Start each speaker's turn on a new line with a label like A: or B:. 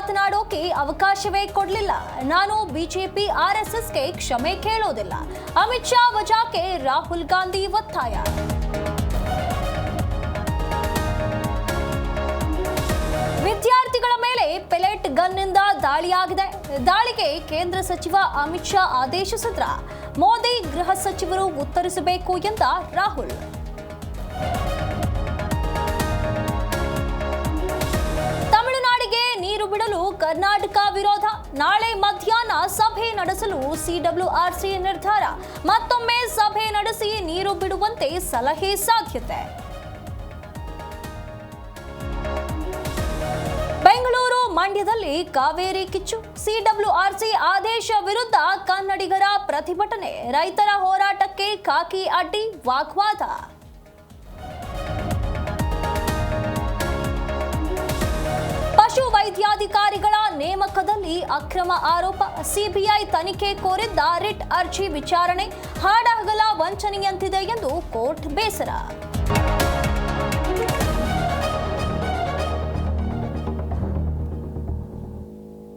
A: ಮಾತನಾಡೋಕೆ ಅವಕಾಶವೇ ಕೊಡಲಿಲ್ಲ. ನಾನು ಬಿಜೆಪಿ ಆರ್ಎಸ್ಎಸ್ಗೆ ಕ್ಷಮೆ ಕೇಳೋದಿಲ್ಲ. ಅಮಿತ್ ಶಾ ವಜಾಕ್ಕೆ ರಾಹುಲ್ ಗಾಂಧಿ ಒತ್ತಾಯ. ವಿದ್ಯಾರ್ಥಿಗಳ ಮೇಲೆ ಪೆಲೆಟ್ ಗನ್ನಿಂದ ದಾಳಿಯಾಗಿದೆ. ದಾಳಿಗೆ ಕೇಂದ್ರ ಸಚಿವ ಅಮಿತ್ ಶಾ ಆದೇಶಿಸಿದ್ರ ಮೋದಿ ಗೃಹ ಸಚಿವರು ಉತ್ತರಿಸಬೇಕು ಎಂದ ರಾಹುಲ್. ತಮಿಳುನಾಡಿಗೆ ನೀರು ಬಿಡಲು ಕರ್ನಾಟಕ ವಿರೋಧ. ನಾಳೆ ಮಧ್ಯಾಹ್ನ ಸಭೆ ನಡೆಸಲು ಸಿಡಬ್ಲ್ಯೂಆರ್ಸಿ ನಿರ್ಧಾರ. ಮತ್ತೊಮ್ಮೆ ಸಭೆ ನಡೆಸಿ ನೀರು ಬಿಡುವಂತೆ ಸಲಹೆ ಸಾಧ್ಯತೆ. ಬೆಂಗಳೂರು ಮಂಡ್ಯದಲ್ಲಿ ಕಾವೇರಿ ಕಿಚ್ಚು. ಸಿಡಬ್ಲ್ಯೂಆರ್ಸಿ ಆದೇಶ ವಿರುದ್ಧ ಕನ್ನಡಿಗರ ಪ್ರತಿಭಟನೆ. ರೈತರ ಹೋರಾಟಕ್ಕೆ ಖಾಕಿ ಅಡ್ಡಿ ವಾಗ್ವಾದ. ಪಶು ವೈದ್ಯಾಧಿಕಾರಿಗಳ ನೇಮಕದಲ್ಲಿ ಅಕ್ರಮ ಆರೋಪ. ಸಿಬಿಐ ತನಿಖೆ ಕೋರಿದ್ದ ರಿಟ್ ಅರ್ಜಿ ವಿಚಾರಣೆ ಹಾಡಹಗಲ ವಂಚನೆಯಂತಿದೆ ಎಂದು ಕೋರ್ಟ್ ಬೇಸರ.